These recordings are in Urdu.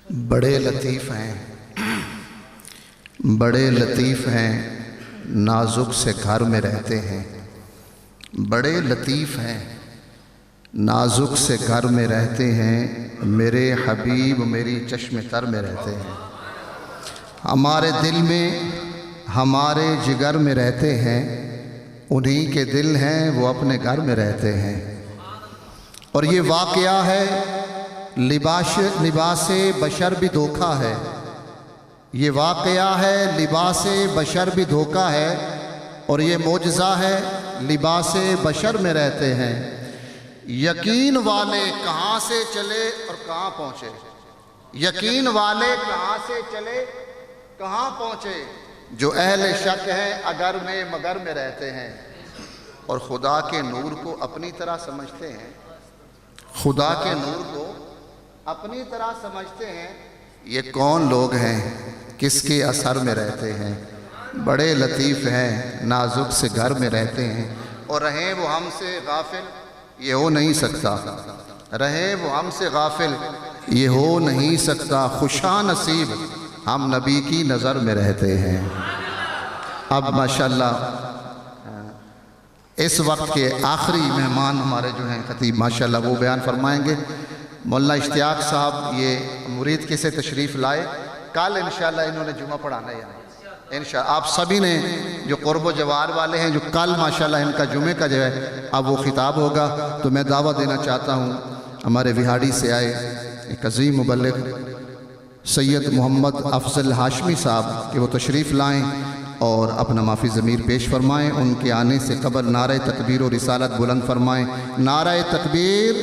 بڑے لطیف ہیں، بڑے لطیف ہیں، نازک سے گھر میں رہتے ہیں۔ بڑے لطیف ہیں، نازک سے گھر میں رہتے ہیں، میرے حبیب میری چشم تر میں رہتے ہیں۔ ہمارے دل میں، ہمارے جگر میں رہتے ہیں، انہی کے دل ہیں وہ اپنے گھر میں رہتے ہیں۔ اور یہ واقعہ ہے، لباس بشر بھی دھوکہ ہے۔ یہ واقعہ ہے، لباس بشر بھی دھوکہ ہے، اور یہ معجزہ ہے، لباس بشر میں رہتے ہیں۔ یقین والے کہاں سے چلے اور کہاں پہنچے، یقین والے کہاں سے چلے کہاں پہنچے، جو اہل شک ہیں اگر میں مگر میں رہتے ہیں، اور خدا کے نور کو اپنی طرح سمجھتے ہیں، خدا کے نور کو اپنی طرح سمجھتے ہیں۔ یہ کون لوگ ہیں، کس کے اثر میں رہتے ہیں؟ بڑے لطیف ہیں، نازک سے گھر میں رہتے ہیں، اور رہیں وہ ہم سے غافل یہ ہو نہیں سکتا، رہیں وہ ہم سے غافل یہ ہو نہیں سکتا۔ خوشا نصیب ہم نبی کی نظر میں رہتے ہیں۔ اب ماشاءاللہ اس وقت کے آخری مہمان ہمارے جو ہیں خطیب ماشاءاللہ وہ بیان فرمائیں گے۔ مولانا اشتیاق صاحب یہ مرید کے سے تشریف لائے، کل انشاءاللہ انہوں نے جمعہ پڑھانا ہے انشاءاللہ۔ آپ سبھی نے جو قرب و جوار والے ہیں، جو کل ماشاءاللہ ان کا جمعے کا جو ہے اب وہ خطاب ہوگا، تو میں دعوت دینا چاہتا ہوں ہمارے وہاڑی سے آئے ایک عظیم مبلغ سید محمد افضل ہاشمی صاحب کہ وہ تشریف لائیں اور اپنا معافی ضمیر پیش فرمائیں۔ ان کے آنے سے قبل نعرہ تکبیر و رسالت بلند فرمائیں۔ نعرہ تکبیر،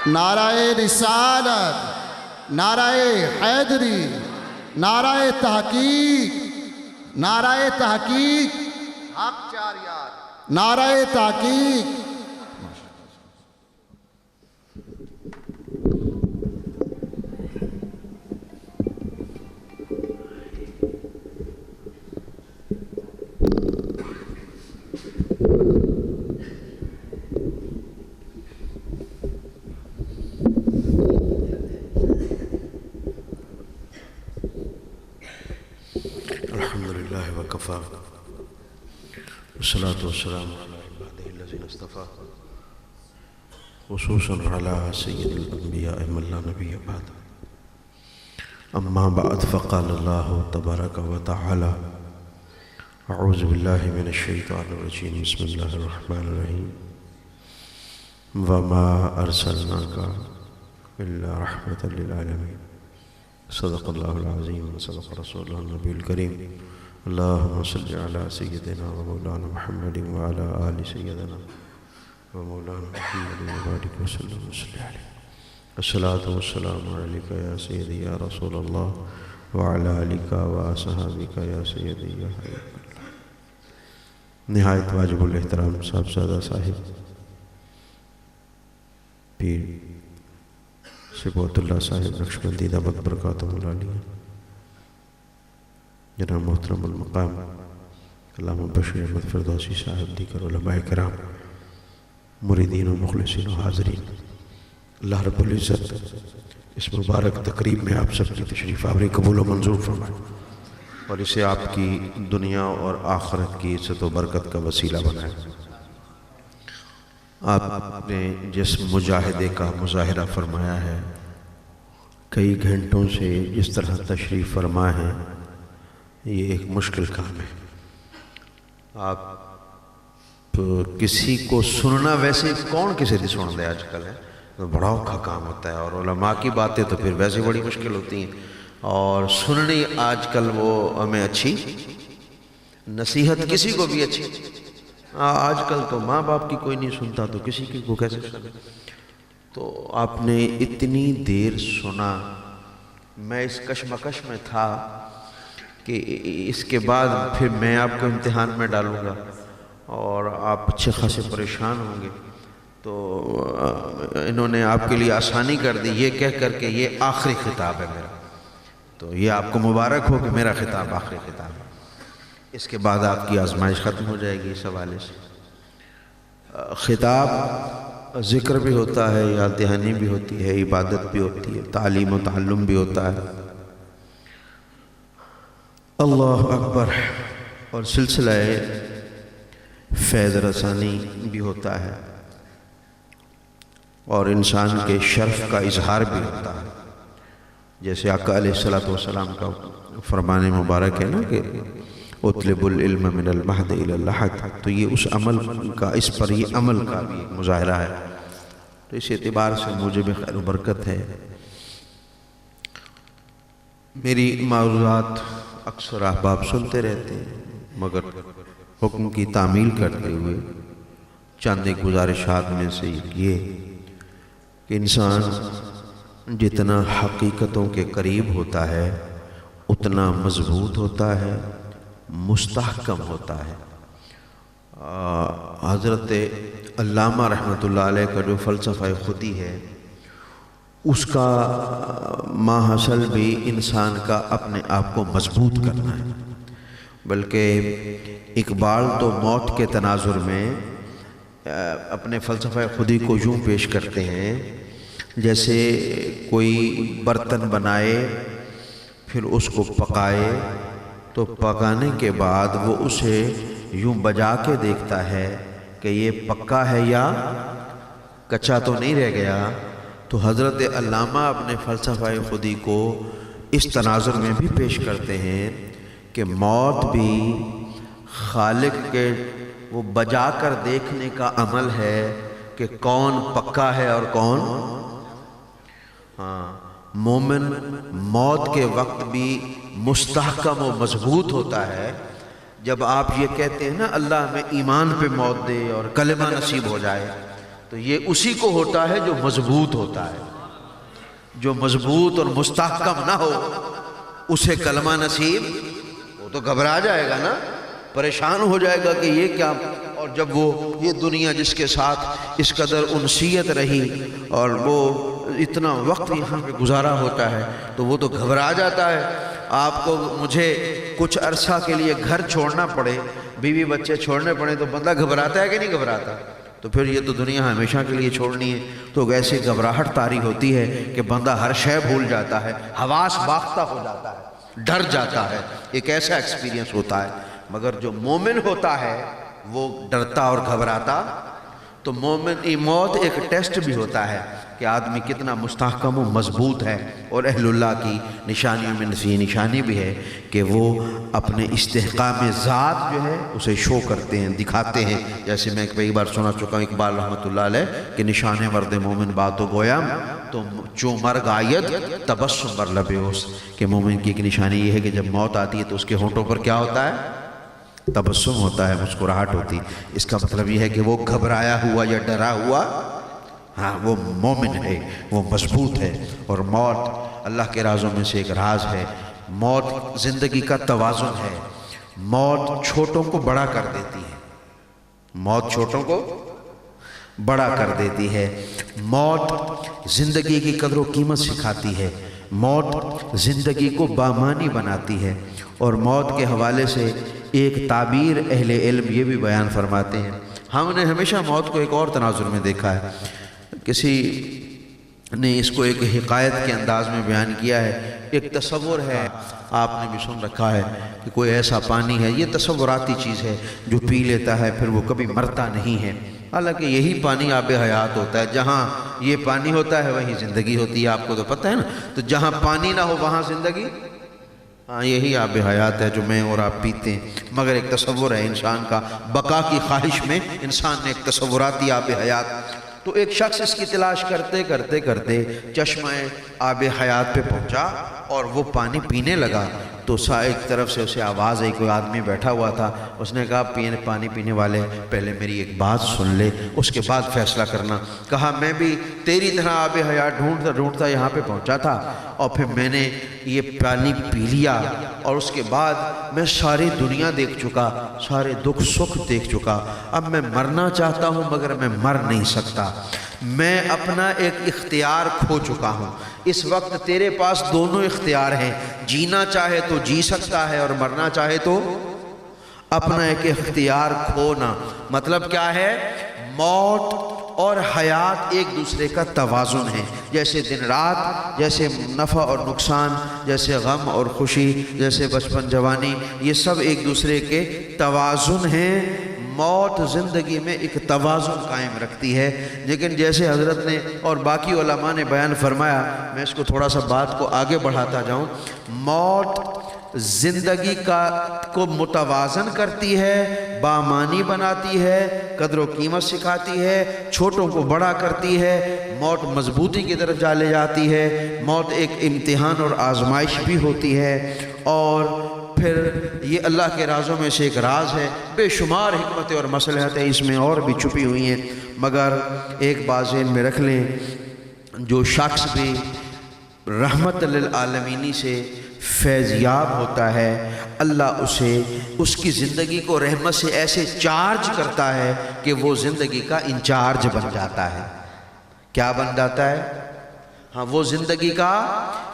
نعرہ رسالت، نعرہ حیدری، نعرہ تحقیق، نعرہ تحقیق، حق چار یار، نعرہ تحقیق۔ الحمدللہ وکفا والصلاة والسلام علی عبادہ الذین اصطفیٰ خصوصاً علی سید الانبیاء من لا نبی بعد۔ اما بعد فقال اللہ تبارک و تعالی اعوذ باللہ من الشیطان الرجیم بسم اللہ الرحمن الرحیم وما ارسلناک الا رحمۃ للعالمین۔ صدق اللہ العظیم صدق رسول النبی الکریم۔ اللہم صلی علی سیدنا و مولانا محمد و علی آل سیدنا و مولانا محمد و بارک وسلم صلی علیہ۔ الصلاۃ والسلام علیکہ یا سیدی یا رسول اللہ و علی آلکہ و اصحابکہ یا سیدی یا حبیب اللہ۔ نہایت واجب الاحترام صاحبزادہ صاحب پیر سبوت اللہ صاحب نقشبندی دامت برکاتہ العالیہ، جناب محترم المقام علامہ بشیر احمد فردوسی صاحب، دیگر علماء کرام، مریدین و مخلصین و حاضرین، اللہ رب العزت اس مبارک تقریب میں آپ سب کی تشریف آوری قبول و منظور فرمائے، اور اسے آپ کی دنیا اور آخرت کی عزت و برکت کا وسیلہ بنائے۔ آپ نے جس مجاہدے کا مظاہرہ فرمایا ہے، کئی گھنٹوں سے جس طرح تشریف فرما ہے، یہ ایک مشکل کام ہے۔ آپ کسی کو سننا، ویسے کون کسی سے سن دے آج کل ہے، تو بڑا اوکھا کام ہوتا ہے، اور علماء کی باتیں تو پھر ویسے بڑی مشکل ہوتی ہیں، اور سننی آج کل وہ ہمیں اچھی، نصیحت کسی کو بھی اچھی، آج کل تو ماں باپ کی کوئی نہیں سنتا تو کسی کی کو کیسے سنے۔ تو آپ نے اتنی دیر سنا، میں اس کشمکش میں تھا کہ اس کے بعد پھر میں آپ کو امتحان میں ڈالوں گا اور آپ اچھے خاصے پریشان ہوں گے، تو انہوں نے آپ کے لیے آسانی کر دی یہ کہہ کر کے یہ آخری خطاب ہے میرا، تو یہ آپ کو مبارک ہو کہ میرا خطاب آخری خطاب ہے، اس کے بعد آپ کی آزمائش ختم ہو جائے گی اس حوالے سے۔ خطاب ذکر بھی ہوتا ہے، یاد دہانی بھی ہوتی ہے، عبادت بھی ہوتی ہے، تعلیم و تعلم بھی ہوتا ہے، اللہ اکبر، اور سلسلہ فیض رسانی بھی ہوتا ہے، اور انسان کے شرف کا اظہار بھی ہوتا ہے، جیسے آقا علیہ السلام کا فرمان مبارک ہے نا کہ اطلب العلم من المہد الی اللحد، تو یہ اس عمل کا، اس پر یہ عمل کا بھی ایک مظاہرہ ہے، تو اس اعتبار سے موجب خیر و برکت ہے۔ میری موضوعات اکثر احباب سنتے رہتے ہیں، مگر حکم کی تعمیل کرتے ہوئے چند ایک گزارشات میں سے یہ کہ انسان جتنا حقیقتوں کے قریب ہوتا ہے اتنا مضبوط ہوتا ہے، مستحکم ہوتا ہے۔ حضرت علامہ رحمۃ اللہ علیہ کا جو فلسفہ خودی ہے، اس کا ماحصل بھی انسان کا اپنے آپ کو مضبوط کرنا ہے، بلکہ اقبال تو موت کے تناظر میں اپنے فلسفہ خودی کو یوں پیش کرتے ہیں جیسے کوئی برتن بنائے پھر اس کو پکائے، تو پکانے کے بعد وہ اسے یوں بجا کے دیکھتا ہے کہ یہ پکا ہے یا کچا تو نہیں رہ گیا۔ تو حضرت علامہ اپنے فلسفہ خودی کو اس تناظر میں بھی پیش کرتے ہیں کہ موت بھی خالق کے وہ بجا کر دیکھنے کا عمل ہے کہ کون پکا ہے اور کون مومن موت کے وقت بھی مستحکم و مضبوط ہوتا ہے۔ جب آپ یہ کہتے ہیں نا اللہ میں ایمان پہ موت دے اور کلمہ نصیب ہو جائے، تو یہ اسی کو ہوتا ہے جو مضبوط ہوتا ہے۔ جو مضبوط اور مستحکم نہ ہو اسے کلمہ نصیب، وہ تو گھبرا جائے گا نا، پریشان ہو جائے گا کہ یہ کیا، اور جب وہ یہ دنیا جس کے ساتھ اس قدر انسیت رہی اور وہ اتنا وقت یہاں پہ گزارا ہوتا ہے تو وہ تو گھبرا جاتا ہے۔ آپ کو مجھے کچھ عرصہ کے لیے گھر چھوڑنا پڑے، بیوی بچے چھوڑنے پڑے، تو بندہ گھبراتا ہے کہ نہیں گھبراتا؟ تو پھر یہ تو دنیا ہمیشہ کے لیے چھوڑنی ہے، تو ایسی گھبراہٹ طاری ہوتی ہے کہ بندہ ہر شے بھول جاتا ہے، حواس باختہ ہو جاتا ہے، ڈر جاتا ہے، ایک ایسا ایکسپیرینس ہوتا ہے۔ مگر جو مومن ہوتا ہے وہ ڈرتا اور گھبراتا، تو مومن موت ایک ٹیسٹ بھی ہوتا ہے کہ آدمی کتنا مستحکم و مضبوط ہے، اور اہل اللہ کی نشانیوں میں سے نشانی بھی ہے کہ وہ اپنے استحقاق ذات جو ہے اسے شو کرتے ہیں، دکھاتے ہیں۔ جیسے میں کئی بار سنا چکا ہوں اقبال رحمۃ اللہ علیہ کہ نشان مرد مومن بات و گویم تو جو مرگ آید تبسم بر لب اوست، کہ مومن کی ایک نشانی یہ ہے کہ جب موت آتی ہے تو اس کے ہونٹوں پر کیا ہوتا ہے؟ تبسم ہوتا ہے، مسکراہٹ ہوتی۔ اس کا مطلب یہ ہے کہ وہ گھبرایا ہوا یا ڈرا ہوا، ہاں وہ مومن ہے، وہ مضبوط ہے۔ اور موت اللہ کے رازوں میں سے ایک راز ہے۔ موت زندگی کا توازن ہے۔ موت چھوٹوں کو بڑا کر دیتی ہے، موت چھوٹوں کو بڑا کر دیتی ہے۔ موت زندگی کی قدر و قیمت سکھاتی ہے۔ موت زندگی کو بامانی بناتی ہے۔ اور موت کے حوالے سے ایک تعبیر اہل علم یہ بھی بیان فرماتے ہیں، ہم نے ہمیشہ موت کو ایک اور تناظر میں دیکھا ہے۔ کسی نے اس کو ایک حکایت کے انداز میں بیان کیا ہے، ایک تصور ہے، آپ نے بھی سن رکھا ہے کہ کوئی ایسا پانی ہے، یہ تصوراتی چیز ہے، جو پی لیتا ہے پھر وہ کبھی مرتا نہیں ہے۔ حالانکہ یہی پانی آب حیات ہوتا ہے، جہاں یہ پانی ہوتا ہے وہیں زندگی ہوتی ہے، آپ کو تو پتہ ہے نا۔ تو جہاں پانی نہ ہو وہاں زندگی، ہاں یہی آب حیات ہے جو میں اور آپ پیتے ہیں۔ مگر ایک تصور ہے انسان کا، بقا کی خواہش میں انسان نے ایک تصوراتی آب حیات۔ تو ایک شخص اس کی تلاش کرتے کرتے کرتے چشمہ آب حیات پہ پہنچا اور وہ پانی پینے لگا، تو ایک طرف سے اسے آواز آئی، کوئی آدمی بیٹھا ہوا تھا، اس نے کہا پانی پینے والے پہلے میری ایک بات سن لے، اس کے بعد فیصلہ کرنا۔ کہا میں بھی تیری طرح آب حیات ڈھونڈتا یہاں پہ پہنچا تھا، اور پھر میں نے یہ پانی پی لیا، اور اس کے بعد میں ساری دنیا دیکھ چکا، سارے دکھ سکھ دیکھ چکا، اب میں مرنا چاہتا ہوں مگر میں مر نہیں سکتا، میں اپنا ایک اختیار کھو چکا ہوں۔ اس وقت تیرے پاس دونوں اختیار ہیں، جینا چاہے تو جی سکتا ہے اور مرنا چاہے تو اپنا ایک اختیار کھونا۔ مطلب کیا ہے؟ موت اور حیات ایک دوسرے کا توازن ہے، جیسے دن رات، جیسے نفع اور نقصان، جیسے غم اور خوشی، جیسے بچپن جوانی، یہ سب ایک دوسرے کے توازن ہیں۔ موت زندگی میں ایک توازن قائم رکھتی ہے، لیکن جیسے حضرت نے اور باقی علماء نے بیان فرمایا، میں اس کو تھوڑا سا بات کو آگے بڑھاتا جاؤں، موت زندگی کو متوازن کرتی ہے، بامانی بناتی ہے، قدر و قیمت سکھاتی ہے، چھوٹوں کو بڑا کرتی ہے، موت مضبوطی کی طرف لے جاتی ہے، موت ایک امتحان اور آزمائش بھی ہوتی ہے، اور پھر یہ اللہ کے رازوں میں سے ایک راز ہے، بے شمار حکمتیں اور مصلحتیں اس میں اور بھی چھپی ہوئی ہیں، مگر ایک بات ذہن میں رکھ لیں، جو شخص بھی رحمت للعالمین سے فیضیاب ہوتا ہے، اللہ اسے اس کی زندگی کو رحمت سے ایسے چارج کرتا ہے کہ وہ زندگی کا انچارج بن جاتا ہے۔ کیا بن جاتا ہے؟ ہاں، وہ زندگی کا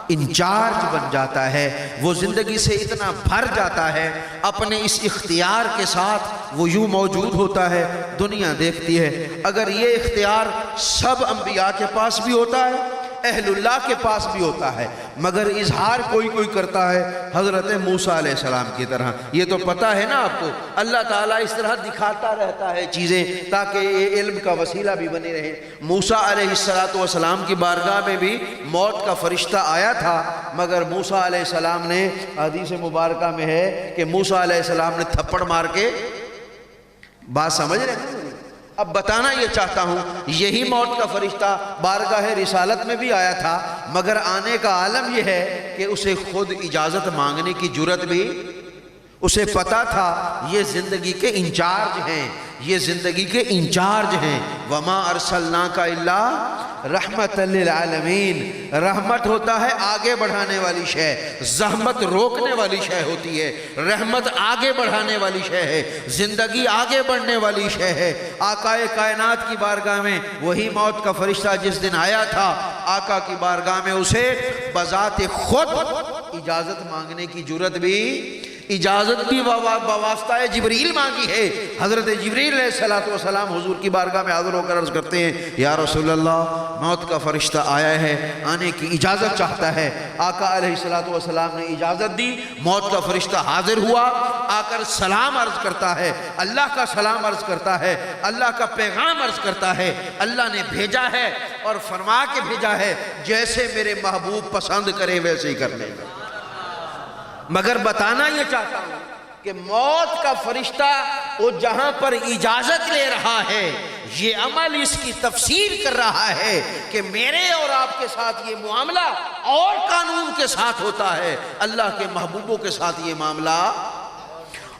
انچارج بن جاتا ہے، وہ زندگی سے اتنا بھر جاتا ہے، اپنے اس اختیار کے ساتھ وہ یوں موجود ہوتا ہے، دنیا دیکھتی ہے۔ اگر یہ اختیار سب انبیاء کے پاس بھی ہوتا ہے، اہل اللہ کے پاس بھی ہوتا ہے، مگر اظہار کوئی کرتا ہے حضرت موسیٰ علیہ السلام کی طرح۔ یہ تو پتہ ہے نا آپ کو، اللہ تعالیٰ اس طرح دکھاتا رہتا ہے چیزیں تاکہ یہ علم کا وسیلہ بھی بنے رہے۔ موسیٰ علیہ السلام کی بارگاہ میں بھی موت کا فرشتہ آیا تھا، مگر موسیٰ علیہ السلام نے، حدیث مبارکہ میں ہے کہ موسیٰ علیہ السلام نے تھپڑ مار کے، بات سمجھ رہے ہیں؟ اب بتانا یہ چاہتا ہوں، یہی موت کا فرشتہ بارگاہ رسالت میں بھی آیا تھا، مگر آنے کا عالم یہ ہے کہ اسے خود اجازت مانگنے کی جرت بھی، اسے پتا تھا یہ زندگی کے انچارج ہیں، یہ زندگی کے انچارج ہیں۔ وَمَا أَرْسَلْنَاكَ إِلَّا رحمت للعالمین، رحمت ہوتا ہے آگے بڑھانے والی شے، زحمت روکنے والی شے ہوتی ہے، رحمت آگے بڑھانے والی شے ہے، زندگی آگے بڑھنے والی شے ہے۔ آقا کائنات کی بارگاہ میں وہی موت کا فرشتہ جس دن آیا تھا، آقا کی بارگاہ میں اسے بذات خود اجازت مانگنے کی جرت بھی، اجازت بھی بواسطہ جبریل مانگی ہے۔ حضرت جبریل علیہ السلام حضور کی بارگاہ میں حاضر ہو کر عرض کرتے ہیں، یا رسول اللہ، موت کا فرشتہ آیا ہے، آنے کی اجازت چاہتا ہے۔ آقا علیہ السلام نے اجازت دی، موت کا فرشتہ حاضر ہوا، آ کر سلام عرض کرتا ہے، اللہ کا سلام عرض کرتا ہے، اللہ کا پیغام عرض کرتا ہے، اللہ نے بھیجا ہے اور فرما کے بھیجا ہے جیسے میرے محبوب پسند کرے ویسے ہی کرنے گا۔ مگر بتانا یہ چاہتا ہوں کہ موت کا فرشتہ وہ جہاں پر اجازت لے رہا ہے، یہ عمل اس کی تفسیر کر رہا ہے کہ میرے اور آپ کے ساتھ یہ معاملہ اور قانون کے ساتھ ہوتا ہے، اللہ کے محبوبوں کے ساتھ یہ معاملہ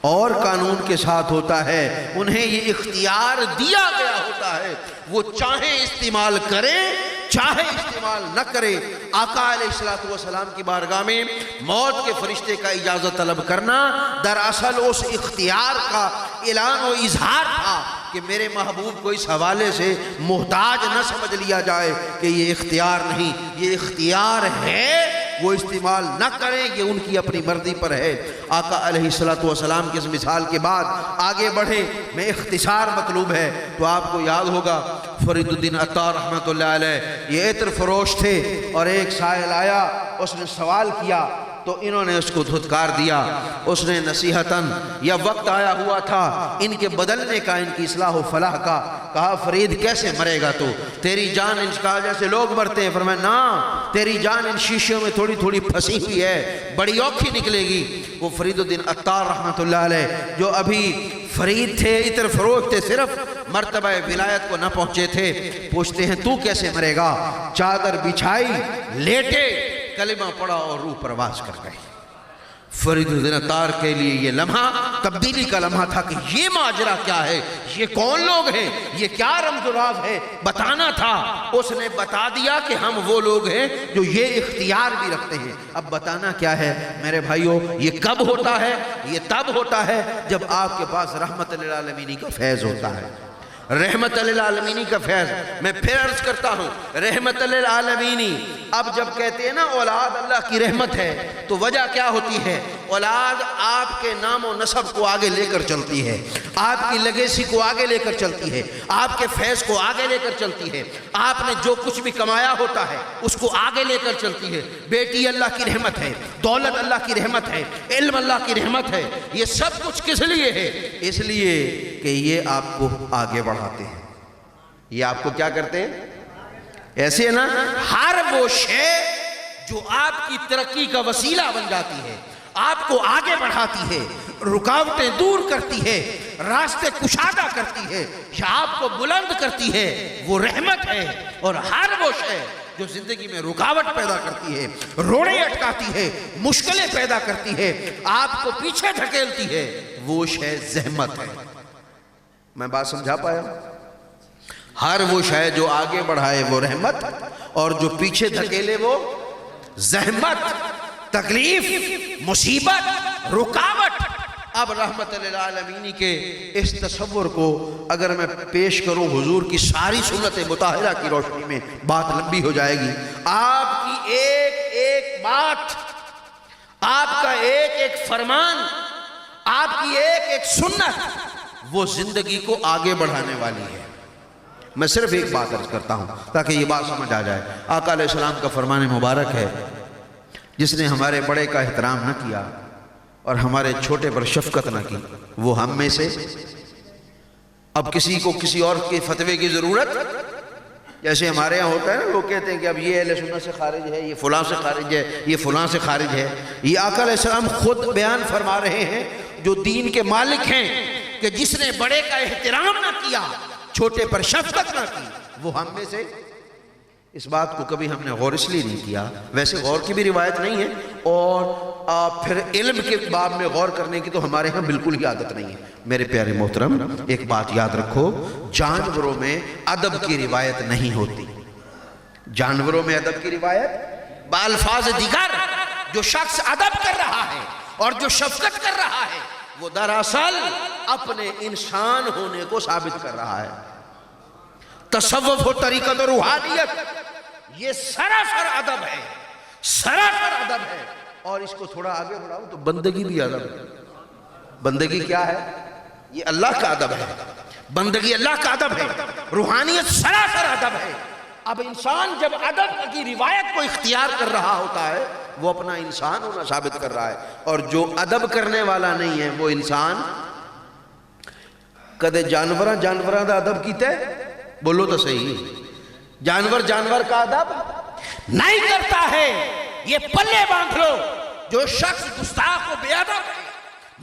اور قانون کے ساتھ ہوتا ہے، انہیں یہ اختیار دیا گیا ہوتا ہے، وہ چاہیں استعمال کریں چاہے استعمال نہ کرے۔ آقا علیہ السلام کی بارگاہ میں موت کے فرشتے کا اجازت طلب کرنا دراصل اس اختیار کا اعلان و اظہار تھا کہ میرے محبوب کو اس حوالے سے محتاج نہ سمجھ لیا جائے کہ یہ اختیار نہیں، یہ اختیار ہے، وہ استعمال نہ کریں، یہ ان کی اپنی مرضی پر ہے۔ آقا علیہ السلام کی اس مثال کے بعد آگے بڑھیں، میں اختصار مطلوب ہے تو آپ کو یاد ہوگا فرید الدین عطار رحمۃ اللہ علیہ یہ عطر فروش تھے، اور ایک سائل آیا، اس نے سوال کیا تو انہوں نے اس کو دھتکار دیا، اس نے نصیحتاً، یا وقت آیا ہوا تھا ان کے بدلنے کا، ان کی اصلاح و فلاح کا، کہا فرید کیسے مرے گا تو، تیری جان ان کا جیسے لوگ مرتے ہیں، فرمایا نا، تیری جان ان شیشوں میں تھوڑی تھوڑی پھنسی ہوئی ہے، بڑی اوکھی نکلے گی۔ وہ فرید الدین عطار رحمۃ اللہ علیہ جو ابھی فرید تھے، عطر فروش تھے، صرف مرتبہ ولایت کو نہ پہنچے تھے، پوچھتے ہیں تو کیسے مرے گا؟ چادر بچھائی، لیٹے، کلمہ پڑھا اور روح پرواز کر گئے۔ فرید الدین عطار کے لیے یہ لمحہ تبدیلی کا لمحہ تھا کہ یہ ماجرا کیا ہے، یہ کون لوگ ہیں، یہ کیا رمز و راز ہے، بتانا تھا۔ اس نے بتا دیا کہ ہم وہ لوگ ہیں جو یہ اختیار بھی رکھتے ہیں۔ اب بتانا کیا ہے میرے بھائیوں، یہ کب ہوتا ہے؟ یہ تب ہوتا ہے جب آپ کے پاس رحمت للعالمین کا فیض ہوتا ہے، رحمت للعالمین کا فیض۔ میں پھر عرض کرتا ہوں، رحمت للعالمین، اب جب کہتے ہیں نا اولاد اللہ کی رحمت ہے، تو وجہ کیا ہوتی ہے؟ اولاد آپ کے نام و نسب کو آگے لے کر چلتی ہے، آپ کی لیگیسی کو آگے لے کر چلتی ہے، آپ کے فیض کو آگے لے کر چلتی ہے، آپ نے جو کچھ بھی کمایا ہوتا ہے اس کو آگے لے کر چلتی ہے۔ بیٹی اللہ کی رحمت ہے، دولت اللہ کی رحمت ہے، علم اللہ کی رحمت ہے، یہ سب کچھ کس لیے ہے؟ اس لیے کہ یہ آپ کو آگے بڑھاتے ہیں، یہ آپ کو کیا کرتے ہیں؟ ایسے ہے نا، ہر وہ شے جو آپ کی ترقی کا وسیلہ بن جاتی ہے، آپ کو آگے بڑھاتی ہے، رکاوٹیں دور کرتی ہے، راستے کشادہ کرتی ہے، یا آپ کو بلند کرتی ہے، وہ رحمت ہے۔ اور ہر وہ شے جو زندگی میں رکاوٹ پیدا کرتی ہے، روڑے اٹکاتی ہے، مشکلیں پیدا کرتی ہے، آپ کو پیچھے دھکیلتی ہے، وہ شے زحمت ہے۔ میں بات سمجھا پایا؟ ہر وہ شے جو آگے بڑھائے وہ رحمت، اور جو پیچھے دھکیلے وہ زحمت، تکلیف، مصیبت، رکاوٹ۔ اب رحمت للعالمین کے اس تصور کو اگر میں پیش کروں حضور کی ساری سنت مطہرہ کی روشنی میں، بات لمبی ہو جائے گی۔ آپ کی ایک ایک بات، آپ کا ایک ایک فرمان، آپ کی ایک ایک سنت وہ زندگی کو آگے بڑھانے والی ہے۔ میں صرف ایک بات عرض کرتا ہوں تاکہ یہ بات سمجھ آ جائے۔ آقا علیہ السلام کا فرمان مبارک ہے، جس نے ہمارے بڑے کا احترام نہ کیا اور ہمارے چھوٹے پر شفقت نہ کی، وہ ہم میں سے۔ اب کسی کو کسی اور کے فتوے کی ضرورت، جیسے ہمارے یہاں ہوتا ہے نا، لوگ کہتے ہیں کہ اب یہ اہل سنت سے خارج ہے، یہ فلاں سے خارج ہے، یہ فلاں سے خارج ہے۔ یہ آقا علیہ السلام خود بیان فرما رہے ہیں، جو دین کے مالک ہیں، کہ جس نے بڑے کا احترام نہ کیا، چھوٹے پر شفقت نہ کی، وہ ہم میں سے۔ اس بات کو کبھی ہم نے غور اس لیے نہیں کیا، ویسے غور کی بھی روایت نہیں ہے، اور پھر علم کے باب میں غور کرنے کی تو ہمارے ہاں بالکل ہی عادت نہیں ہے۔ میرے پیارے محترم، ایک بات یاد رکھو، جانوروں میں ادب کی روایت نہیں ہوتی۔ جانوروں میں ادب کی روایت بالفاظ دیگر، جو شخص ادب کر رہا ہے اور جو شفقت کر رہا ہے، وہ دراصل اپنے انسان ہونے کو ثابت کر رہا ہے۔ تصوف و طریقت و روحانیت یہ سراسر ادب ہے، سراسر ادب ہے۔ اور اس کو تھوڑا آگے بڑھاؤ تو بندگی بھی ادب ہے۔ بندگی کیا ہے؟ یہ اللہ کا ادب ہے، بندگی اللہ کا ادب ہے، روحانیت سراسر ادب ہے۔ اب انسان جب ادب کی روایت کو اختیار کر رہا ہوتا ہے، وہ اپنا انسان ہونا ثابت کر رہا ہے، اور جو ادب کرنے والا نہیں ہے وہ انسان کدے جانوراں دا ادب کیتا ہے؟ بولو تو صحیح، جانور کا ادب نہیں کرتا ہے۔ یہ پلے باندھ لو، جو شخص گستاخ و بے ادب ہے،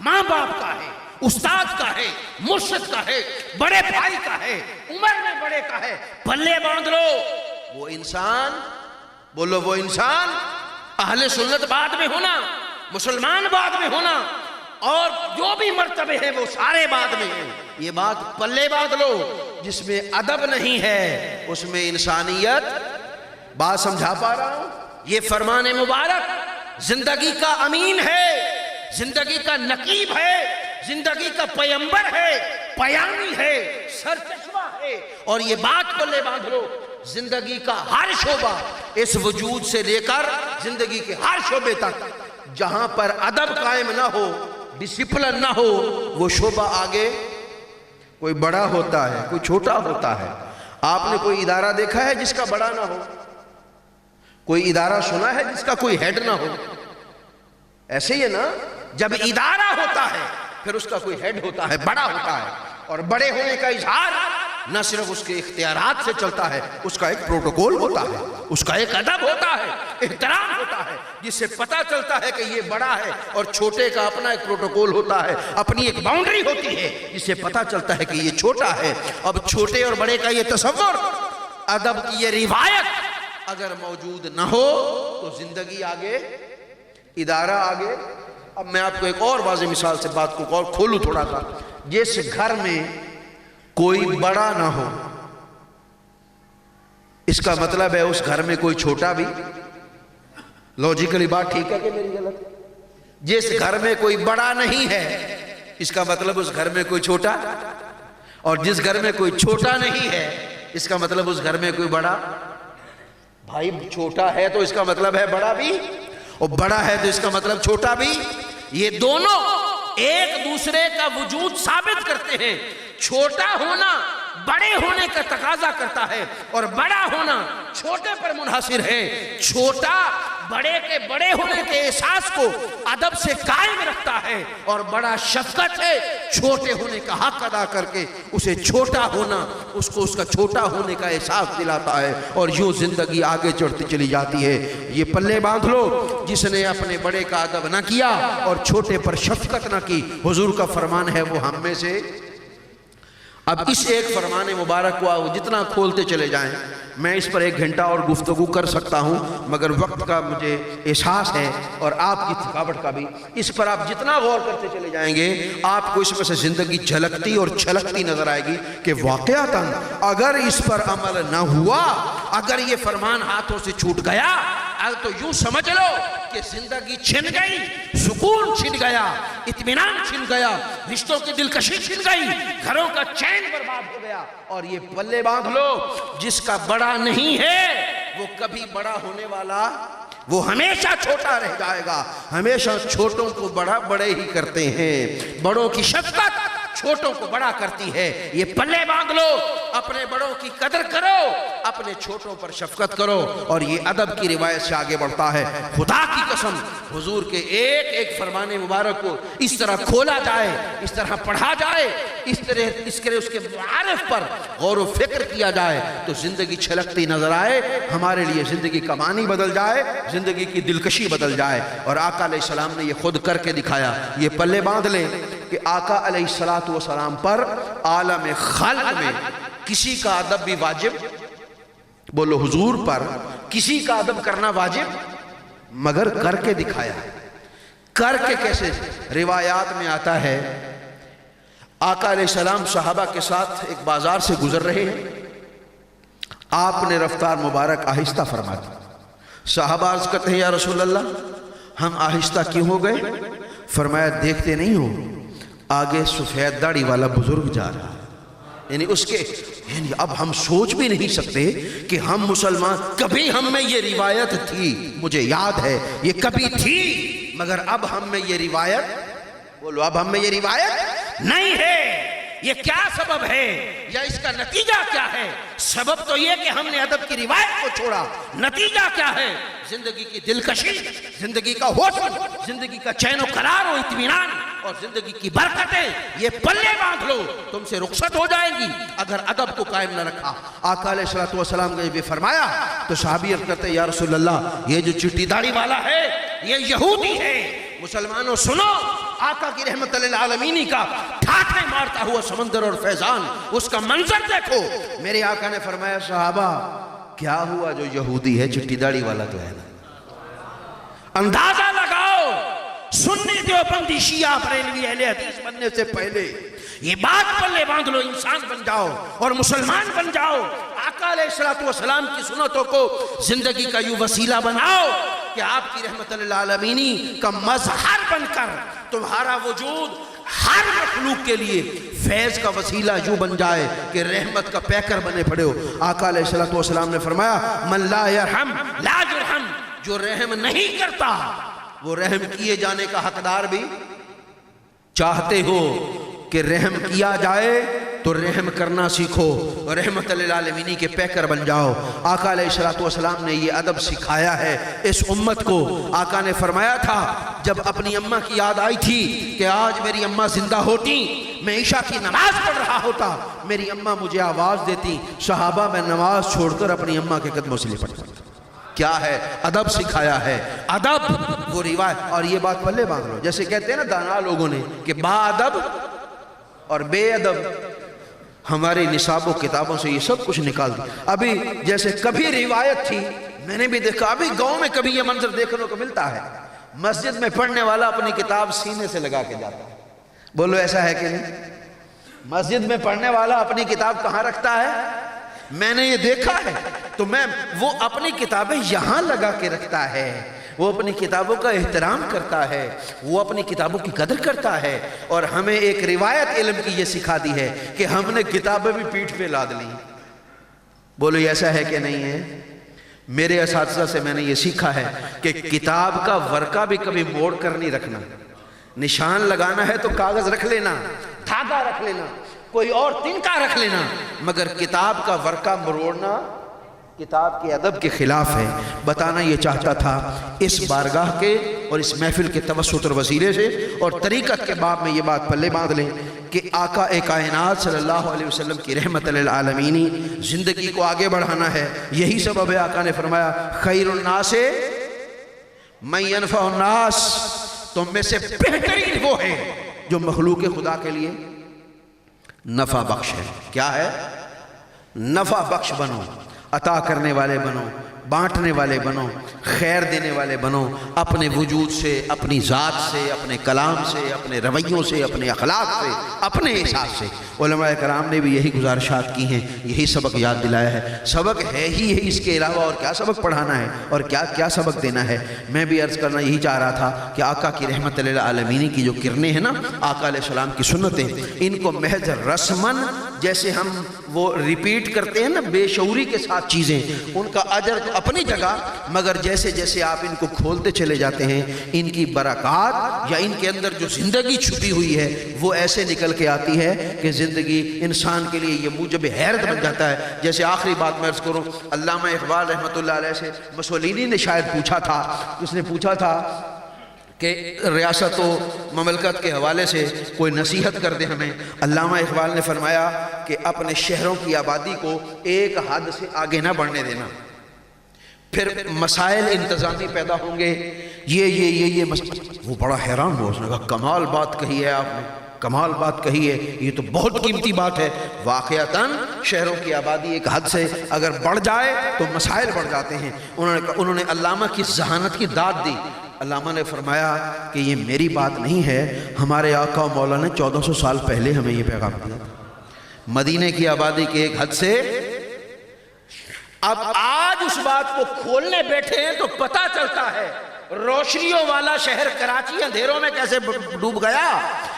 ماں باپ کا ہے، استاد کا ہے، مرشد کا ہے، بڑے بھائی کا ہے، عمر میں بڑے کا ہے، پلے باندھ لو، وہ انسان، بولو وہ انسان، اہل سنت بعد میں ہونا، مسلمان بعد میں ہونا، اور جو بھی مرتبے ہیں وہ سارے بعد میں ہیں۔ یہ بات پلے باندھ لو، جس میں ادب نہیں ہے اس میں انسانیت۔ بات سمجھا پا رہا ہوں؟ یہ فرمان مبارک زندگی کا امین ہے، زندگی کا نقیب ہے، زندگی کا پیمبر ہے، پیامی ہے، سرچشمہ ہے۔ اور یہ بات پلے باندھ لو، زندگی کا ہر شعبہ، اس وجود سے لے کر زندگی کے ہر شعبے تک، جہاں پر ادب قائم نہ ہو، ڈسپلن نہ ہو، وہ شعبہ آگے کوئی بڑا ہوتا ہے، کوئی چھوٹا ہوتا ہے۔ آپ نے کوئی ادارہ دیکھا ہے جس کا بڑا نہ ہو؟ کوئی ادارہ سنا ہے جس کا کوئی ہیڈ نہ ہو؟ ایسے ہی ہے نا، جب ادارہ ہوتا ہے پھر اس کا کوئی ہیڈ ہوتا ہے، بڑا ہوتا ہے، اور بڑے ہونے کا اظہار نہ صرف اس کے اختیارات سے چلتا ہے، اس کا ایک پروٹوکول ہوتا ہے، اس کا ایک ادب ہوتا ہے، احترام ہوتا ہے، جس سے پتہ چلتا ہے کہ یہ بڑا ہے، اور چھوٹے کا اپنا ایک پروٹوکول ہوتا ہے، اپنی ایک باؤنڈری ہوتی ہے، جس سے پتہ چلتا ہے کہ یہ چھوٹا ہے۔ اب چھوٹے اور بڑے کا یہ تصور، ادب کی یہ روایت اگر موجود نہ ہو تو زندگی آگے، ادارہ آگے۔ اب میں آپ کو ایک اور واضح مثال سے بات کو اور کھولوں تھوڑا سا۔ جس گھر میں کوئی بڑا نہ ہو، اس کا مطلب ہے اس گھر میں کوئی چھوٹا بھی، لوجیکلی بات ٹھیک ہے کہ میری غلط؟ جس گھر میں کوئی بڑا نہیں ہے، اس کا مطلب اس گھر میں کوئی چھوٹا، اور جس گھر میں کوئی چھوٹا نہیں ہے، اس کا مطلب اس گھر میں کوئی بڑا۔ بھائی چھوٹا ہے تو اس کا مطلب ہے بڑا بھی، اور بڑا ہے تو اس کا مطلب چھوٹا بھی۔ یہ دونوں ایک دوسرے کا وجود ثابت کرتے ہیں. چھوٹا ہونا بڑے ہونے کا تقاضا کرتا ہے اور بڑا ہونا چھوٹے پر منحصر ہے. چھوٹا بڑے کے بڑے ہونے کے احساس کو ادب سے قائم رکھتا ہے اور بڑا شفقت ہے چھوٹے ہونے کا حق ادا کر کے اسے چھوٹا ہونا اس کو اس کا چھوٹا ہونے کا احساس دلاتا ہے اور یوں زندگی آگے چڑھتی چلی جاتی ہے. یہ پلے باندھ لو جس نے اپنے بڑے کا ادب نہ کیا اور چھوٹے پر شفقت نہ کی. حضور کا فرمان ہے وہ ہم میں سے. اب اس ایک فرمان مبارک کو جتنا کھولتے چلے جائیں میں اس پر 1 گھنٹہ اور گفتگو کر سکتا ہوں مگر وقت کا مجھے احساس ہے اور آپ کی تھکاوٹ کا بھی. اس پر آپ جتنا غور کرتے چلے جائیں گے آپ کو اس میں سے زندگی جھلکتی اور چھلکتی نظر آئے گی کہ واقعتاً اگر اس پر عمل نہ ہوا, اگر یہ فرمان ہاتھوں سے چھوٹ گیا تو یوں سمجھ لو کہ زندگی چھن گئی, سکون چھن گیا, اطمینان چھن گیا, رشتوں کی دلکشی چھن گئی, گھروں کا چین برباد ہو گیا. اور یہ پلے باندھ لو جس کا بڑا نہیں ہے وہ کبھی بڑا ہونے والا, وہ ہمیشہ چھوٹا رہ جائے گا. ہمیشہ چھوٹوں کو بڑا بڑے ہی کرتے ہیں, بڑوں کی شفقت چھوٹوں کو بڑا کرتی ہے. یہ پلے باندھ لو, اپنے بڑوں کی قدر کرو, اپنے چھوٹوں پر شفقت کرو. اور یہ ادب کی روایت سے آگے بڑھتا ہے. خدا کی قسم حضور کے ایک ایک فرمان مبارک کو اس طرح کھولا جائے, اس طرح پڑھا جائے, اس کے معارف پر غور و فکر کیا جائے تو زندگی چھلکتی نظر آئے, ہمارے لیے زندگی کا معنی بدل جائے, زندگی کی دلکشی بدل جائے. اور آقا علیہ السلام نے یہ خود کر کے دکھایا. یہ پلے باندھ لیں کہ آقا علیہ السلام پر عالم خلق میں کسی کا ادب بھی واجب, بولو حضور پر کسی کا ادب کرنا واجب, مگر کر کے دکھایا. کر کے کیسے؟ روایات میں آتا ہے آقا علیہ السلام صحابہ کے ساتھ ایک بازار سے گزر رہے ہیں, آپ نے رفتار مبارک آہستہ فرما دی. صحابہ عرض کرتے ہیں یا رسول اللہ ہم آہستہ کیوں ہو گئے؟ فرمایا دیکھتے نہیں ہو آگے سفید داڑھی والا بزرگ جا رہا ہے. یعنی اب ہم سوچ بھی نہیں سکتے کہ ہم مسلمان, کبھی ہم میں یہ روایت تھی, مجھے یاد ہے یہ کبھی تھی, مگر اب ہم میں یہ روایت, بولو اب ہم میں یہ روایت نہیں ہے. یہ کیا سبب ہے یا اس کا نتیجہ کیا ہے؟ سبب تو یہ کہ ہم نے ادب کی روایت کو چھوڑا. نتیجہ کیا ہے؟ زندگی کی دلکشی, زندگی کا حسن, زندگی کا چین و قرار و اطمینان اور زندگی کی برکتیں. یہ پلے باندھ لو, تم سے رخصت ہو جائیں گی اگر ادب کو قائم نہ رکھا. آقا علیہ السلام نے بھی فرمایا تو صحابی عرض کرتے یا رسول اللہ یہ جو چٹی داڑھی والا ہے یہ یہودی ہے. مسلمانوں سنو, آقا کی رحمت للعالمین کا ٹھاٹھے مارتا ہوا سمندر اور فیضان, اس کا منظر دیکھو. میرے آقا نے فرمایا صحابہ کیا ہوا جو یہودی ہے, چٹی داڑھی والا تو ہے نا. اندازہ لگاؤ سنی دیوبندی شیعہ بریلوی اہل حدیث بننے سے پہلے یہ بات پلے باندھ لو, انسان بن جاؤ اور مسلمان بن جاؤ. آقا علیہ السلام کی سنتوں کو زندگی کا یوں وسیلہ بناؤ کہ آپ کی رحمت للعالمین کا مظہر بن کر تمہارا وجود ہر مخلوق کے لیے فیض کا وسیلہ یوں بن جائے کہ رحمت کا پیکر بنے پڑے ہو. آقا علیہ السلام نے فرمایا من لا یرحم لا یرحم, جو رحم نہیں کرتا وہ رحم کیے جانے کا حقدار بھی. چاہتے ہو کہ رحم کیا جائے تو رحم کرنا سیکھو, رحمت للعالمین کے پیکر بن جاؤ. آقا علیہ السلام نے یہ ادب سکھایا ہے اس امت کو. آقا نے فرمایا تھا جب اپنی اماں کی یاد آئی تھی کہ آج میری اماں زندہ ہوتی, میں عشاء کی نماز پڑھ رہا ہوتا, میری اماں مجھے آواز دیتی, صحابہ میں نماز چھوڑ کر اپنی اماں کے قدموں سے لپٹ پڑتا. کیا ہے؟ ادب سکھایا ہے. ادب وہ روایت. اور یہ بات پلے باندھ لو, جیسے کہتے ہیں نا دانا لوگوں نے کہ با ادب اور بے ادب, ہمارے نصاب و کتابوں سے یہ سب کچھ نکال دی. ابھی جیسے کبھی روایت تھی, میں نے بھی دیکھا, ابھی گاؤں میں کبھی یہ منظر دیکھنے کو ملتا ہے, مسجد میں پڑھنے والا اپنی کتاب سینے سے لگا کے جاتا ہے. بولو ایسا ہے کہ نہیں؟ مسجد میں پڑھنے والا اپنی کتاب کہاں رکھتا ہے؟ میں نے یہ دیکھا ہے. تو وہ اپنی کتابیں یہاں لگا کے رکھتا ہے, وہ اپنی کتابوں کا احترام کرتا ہے, وہ اپنی کتابوں کی قدر کرتا ہے. اور ہمیں ایک روایت علم کی یہ سکھا دی ہے کہ ہم نے کتابیں بھی پیٹھ پہ لاد لی. بولو ایسا ہے کہ نہیں ہے؟ میرے اساتذہ سے میں نے یہ سیکھا ہے کہ کتاب کا ورقہ بھی کبھی موڑ کر نہیں رکھنا. نشان لگانا ہے تو کاغذ رکھ لینا، دھاگا رکھ لینا، کوئی اور تنکا رکھ لینا، مگر کتاب کا ورقہ مروڑنا کتاب کے ادب کے خلاف ہے۔ بتانا یہ چاہتا تھا اس بارگاہ کے اور اس محفل کے توسط اور وسیلے سے، اور طریقت کے باب میں یہ بات پلے باندھ لیں کہ آقا کائنات صلی اللہ علیہ وسلم کی رحمت للعالمینی زندگی کو آگے بڑھانا ہے۔ یہی سبب ہے آقا نے فرمایا خیر الناس من ینفع الناس، تم میں سے بہترین وہ ہے جو مخلوق خدا کے لیے نفع بخش ہے۔ کیا ہے؟ نفع بخش بنو، عطا کرنے والے بنو، بانٹنے والے بنو، خیر دینے والے بنو، اپنے وجود سے، اپنی ذات سے، اپنے کلام سے، اپنے رویوں سے، اپنے اخلاق سے، اپنے احساس سے۔ علماء کرام نے بھی یہی گزارشات کی ہیں، یہی سبق یاد دلایا ہے۔ سبق ہے ہی ہے، اس کے علاوہ اور کیا سبق پڑھانا ہے اور کیا سبق دینا ہے۔ میں بھی عرض کرنا یہی چاہ رہا تھا کہ آقا کی رحمت للعالمین کی جو کرنیں ہیں نا، آقا علیہ السلام کی سنتیں، ان کو محض رسماً جیسے ہم وہ ریپیٹ کرتے ہیں نا بے شعوری کے ساتھ چیزیں، ان کا اجر تو اپنی جگہ، مگر جیسے جیسے آپ ان کو کھولتے چلے جاتے ہیں ان کی برکات یا ان کے اندر جو زندگی چھپی ہوئی ہے وہ ایسے نکل کے آتی ہے کہ زندگی انسان کے لیے یہ موجب حیرت بن جاتا ہے۔ جیسے آخری بات میں عرض کروں، علامہ اقبال رحمۃ اللہ علیہ سے مسولینی نے شاید پوچھا تھا، اس نے پوچھا تھا کہ ریاست و مملکت کے حوالے سے کوئی نصیحت کر دے ہمیں۔ علامہ اقبال نے فرمایا کہ اپنے شہروں کی آبادی کو ایک حد سے آگے نہ بڑھنے دینا، پھر مسائل انتظامی پیدا ہوں گے، یہ وہ بڑا حیران ہوا، اس نے کہا کمال بات کہی ہے آپ نے، کمال بات کہی ہے، یہ تو بہت قیمتی بات ہے۔ واقعتاً شہروں کی آبادی ایک حد سے اگر بڑھ جائے تو مسائل بڑھ جاتے ہیں۔ انہوں نے علامہ کی ذہانت کی داد دی۔ علامہ نے فرمایا کہ یہ میری بات نہیں ہے، ہمارے آقا و مولا نے 1400 سال پہلے ہمیں یہ پیغام دیا تھا۔ مدینے کی آبادی کے ایک حد سے، اب آج اس بات کو کھولنے بیٹھے ہیں تو پتہ چلتا ہے روشنیوں والا شہر کراچی اندھیروں میں کیسے ڈوب گیا۔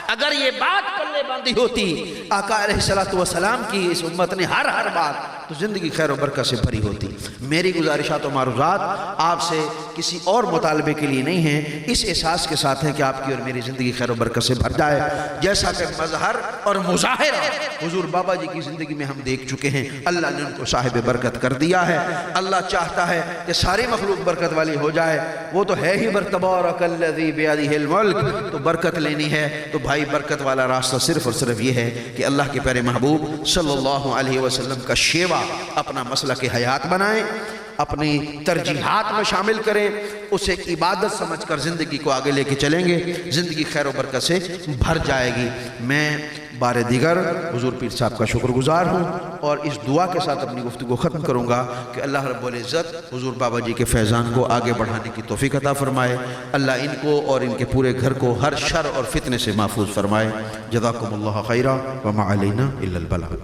اگر یہ بات پلے باندھی ہوتی آقا علیہ السلام کی اس امت نے ہر بات، تو زندگی خیر و برکت سے بھری ہوتی۔ میری گزارشات و معروضات آپ سے کسی اور مطالبے کے لیے نہیں ہیں، اس احساس کے ساتھ ہے کہ آپ کی اور میری زندگی خیر و برکت سے بھر جائے، جیسا کہ مظہر اور مظاہرہ حضور بابا جی کی زندگی میں ہم دیکھ چکے ہیں۔ اللہ نے ان کو صاحب برکت کر دیا ہے۔ اللہ چاہتا ہے کہ ساری مخلوق برکت والی ہو جائے، وہ تو ہے ہی تبارک الذی بیدہ الملک، تو برکت لینی ہے تو بھائی برکت والا راستہ صرف اور صرف یہ ہے کہ اللہ کے پیارے محبوب صلی اللہ علیہ وسلم کا شیوا اپنا مسلک حیات بنائیں، اپنی ترجیحات میں شامل کریں، اسے عبادت سمجھ کر زندگی کو آگے لے کے چلیں گے، زندگی خیر و برکت سے بھر جائے گی۔ میں بار دیگر حضور پیر صاحب کا شکر گزار ہوں اور اس دعا کے ساتھ اپنی گفتگو ختم کروں گا کہ اللہ رب العزت حضور بابا جی کے فیضان کو آگے بڑھانے کی توفیق عطا فرمائے، اللہ ان کو اور ان کے پورے گھر کو ہر شر اور فتنے سے محفوظ فرمائے۔ جزاکم اللہ خیرا وما علینا الا البلاغ۔